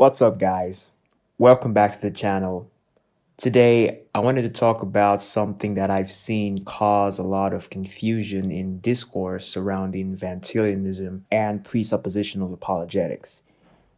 What's up, guys? Welcome back to the channel. Today, I wanted to talk about something that I've seen cause a lot of confusion in discourse surrounding Van Tilianism and presuppositional apologetics,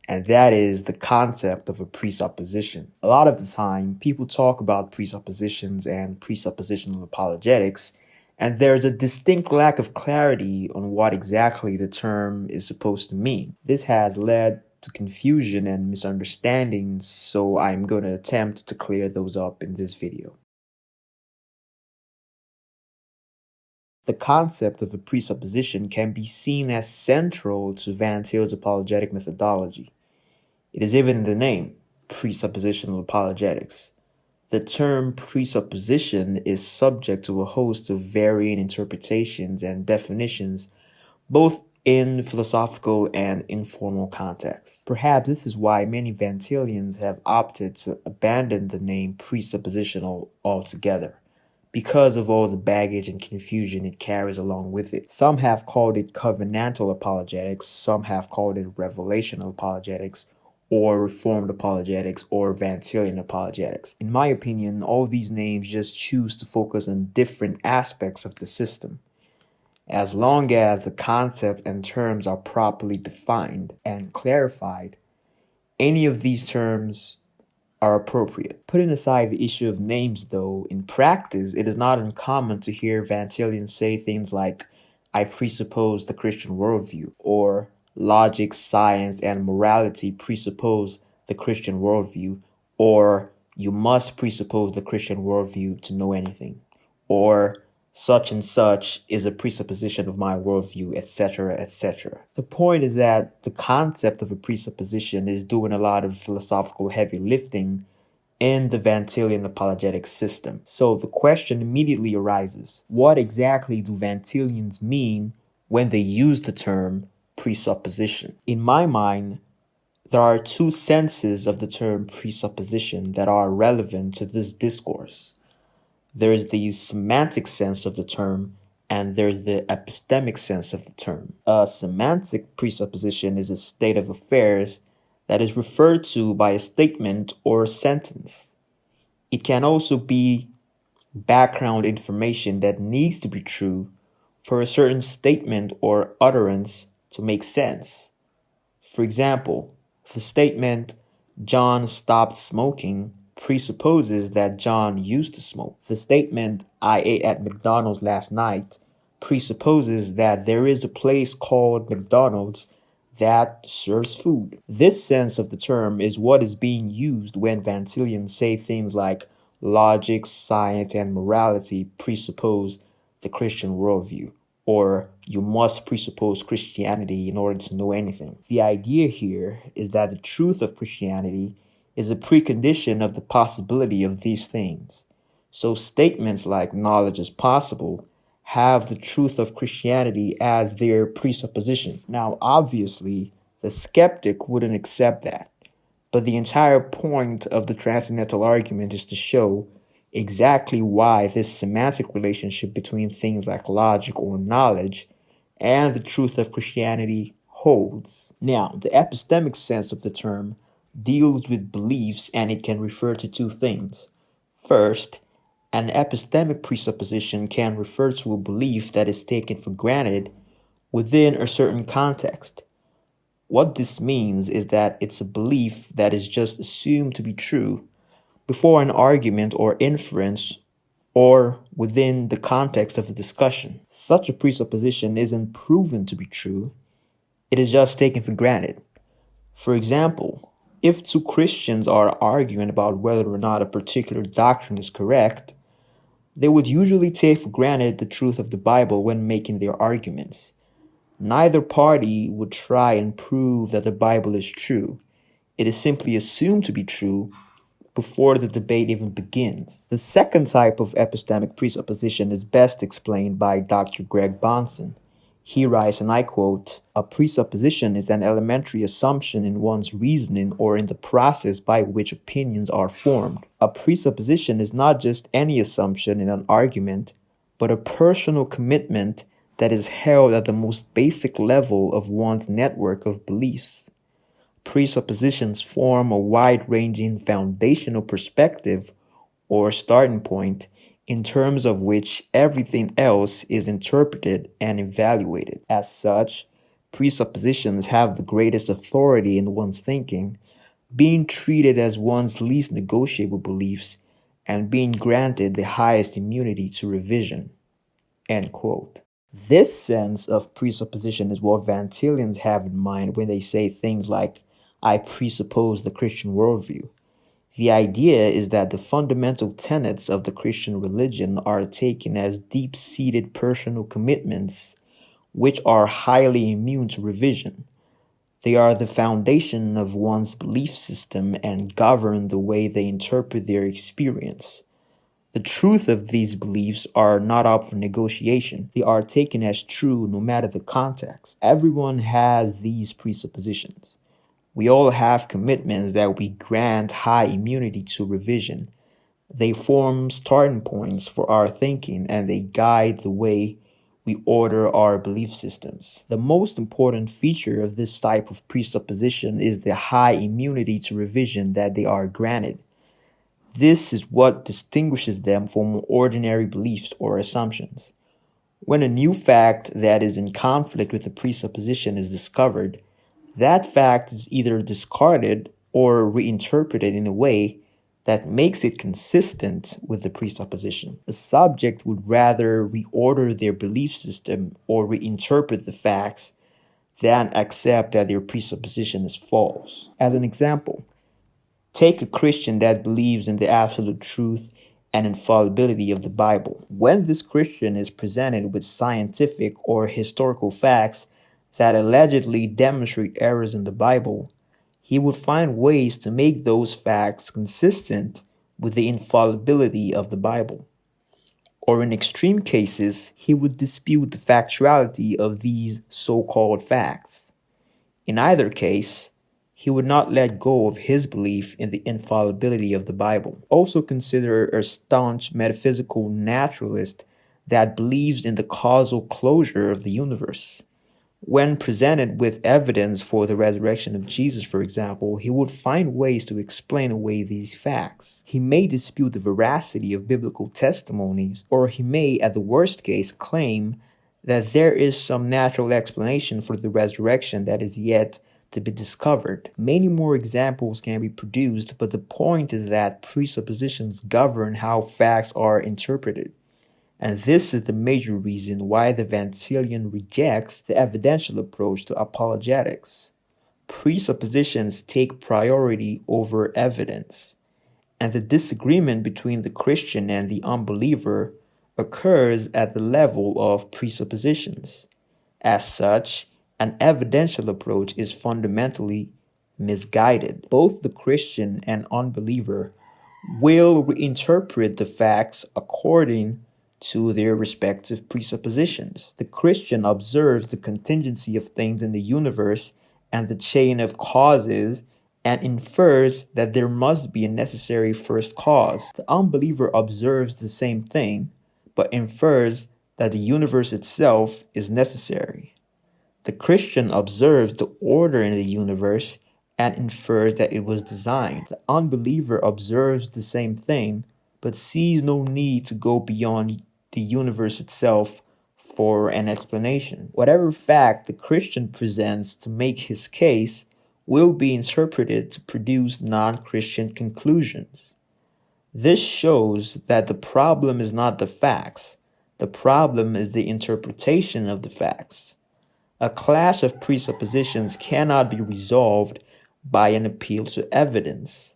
and that is the concept of a presupposition. A lot of the time, people talk about presuppositions and presuppositional apologetics, and there's a distinct lack of clarity on what exactly the term is supposed to mean. This has led to confusion and misunderstandings, so I'm going to attempt to clear those up in this video. The concept of a presupposition can be seen as central to Van Til's apologetic methodology. It is even in the name, presuppositional apologetics. The term presupposition is subject to a host of varying interpretations and definitions, both in philosophical and informal contexts. Perhaps this is why many Van Tilians have opted to abandon the name presuppositional altogether, because of all the baggage and confusion it carries along with it. Some have called it covenantal apologetics, some have called it revelational apologetics, or Reformed apologetics, or Van Tilian apologetics. In my opinion, all these names just choose to focus on different aspects of the system. As long as the concept and terms are properly defined and clarified, any of these terms are appropriate. Putting aside the issue of names, though, in practice, it is not uncommon to hear Van Tilians say things like, "I presuppose the Christian worldview," or "logic, science, and morality presuppose the Christian worldview," or "you must presuppose the Christian worldview to know anything," or "such and such is a presupposition of my worldview," etc., etc. The point is that the concept of a presupposition is doing a lot of philosophical heavy lifting in the Van Tilian apologetic system. So the question immediately arises, what exactly do Van Tilians mean when they use the term presupposition? In my mind, there are two senses of the term presupposition that are relevant to this discourse. There is the semantic sense of the term, and there's the epistemic sense of the term. A semantic presupposition is a state of affairs that is referred to by a statement or a sentence. It can also be background information that needs to be true for a certain statement or utterance to make sense. For example, the statement, "John stopped smoking," presupposes that John used to smoke. The statement, "I ate at McDonald's last night," presupposes that there is a place called McDonald's that serves food. This sense of the term is what is being used when Van Tilians say things like logic, science, and morality presuppose the Christian worldview, or "you must presuppose Christianity in order to know anything." The idea here is that the truth of Christianity is a precondition of the possibility of these things. So statements like "knowledge is possible" have the truth of Christianity as their presupposition. Now, obviously, the skeptic wouldn't accept that, but the entire point of the transcendental argument is to show exactly why this semantic relationship between things like logic or knowledge and the truth of Christianity holds. Now, the epistemic sense of the term deals with beliefs, and it can refer to two things. First, an epistemic presupposition can refer to a belief that is taken for granted within a certain context. What this means is that it's a belief that is just assumed to be true before an argument or inference or within the context of the discussion. Such a presupposition isn't proven to be true, it is just taken for granted. For example, if two Christians are arguing about whether or not a particular doctrine is correct, they would usually take for granted the truth of the Bible when making their arguments. Neither party would try and prove that the Bible is true. It is simply assumed to be true before the debate even begins. The second type of epistemic presupposition is best explained by Dr. Greg Bahnsen. He writes, and I quote, "A presupposition is an elementary assumption in one's reasoning or in the process by which opinions are formed. A presupposition is not just any assumption in an argument, but a personal commitment that is held at the most basic level of one's network of beliefs. Presuppositions form a wide-ranging foundational perspective or starting point in terms of which everything else is interpreted and evaluated. As such, presuppositions have the greatest authority in one's thinking, being treated as one's least negotiable beliefs and being granted the highest immunity to revision. End quote. This sense of presupposition is what Van Tilians have in mind when they say things like, I presuppose the Christian worldview. The idea is that the fundamental tenets of the Christian religion are taken as deep-seated personal commitments which are highly immune to revision. They are the foundation of one's belief system and govern the way they interpret their experience. The truth of these beliefs are not up for negotiation. They are taken as true no matter the context. Everyone has these presuppositions. We all have commitments that we grant high immunity to revision. They form starting points for our thinking and they guide the way we order our belief systems. The most important feature of this type of presupposition is the high immunity to revision that they are granted. This is what distinguishes them from ordinary beliefs or assumptions. When a new fact that is in conflict with the presupposition is discovered, that fact is either discarded or reinterpreted in a way that makes it consistent with the presupposition. The subject would rather reorder their belief system or reinterpret the facts than accept that their presupposition is false. As an example, take a Christian that believes in the absolute truth and infallibility of the Bible. When this Christian is presented with scientific or historical facts that allegedly demonstrate errors in the Bible, he would find ways to make those facts consistent with the infallibility of the Bible. Or in extreme cases, he would dispute the factuality of these so-called facts. In either case, he would not let go of his belief in the infallibility of the Bible. Also consider a staunch metaphysical naturalist that believes in the causal closure of the universe. When presented with evidence for the resurrection of Jesus, for example, he would find ways to explain away these facts. He may dispute the veracity of biblical testimonies, or he may, at the worst case, claim that there is some natural explanation for the resurrection that is yet to be discovered. Many more examples can be produced, but the point is that presuppositions govern how facts are interpreted. And this is the major reason why the Van Tilian rejects the evidential approach to apologetics. Presuppositions take priority over evidence, and the disagreement between the Christian and the unbeliever occurs at the level of presuppositions. As such, an evidential approach is fundamentally misguided. Both the Christian and unbeliever will reinterpret the facts according to their respective presuppositions. The Christian observes the contingency of things in the universe and the chain of causes and infers that there must be a necessary first cause. The unbeliever observes the same thing, but infers that the universe itself is necessary. The Christian observes the order in the universe and infers that it was designed. The unbeliever observes the same thing, but sees no need to go beyond the universe itself for an explanation. Whatever fact the Christian presents to make his case will be interpreted to produce non-Christian conclusions. This shows that the problem is not the facts. The problem is the interpretation of the facts. A clash of presuppositions cannot be resolved by an appeal to evidence.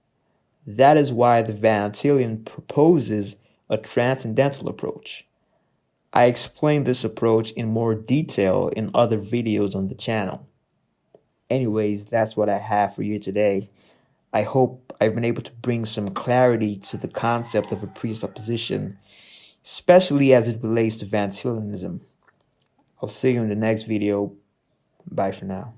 That is why the Van Tilian proposes a transcendental approach. I explain this approach in more detail in other videos on the channel. Anyways, that's what I have for you today. I hope I've been able to bring some clarity to the concept of a presupposition, especially as it relates to Van Tilianism. I'll see you in the next video. Bye for now.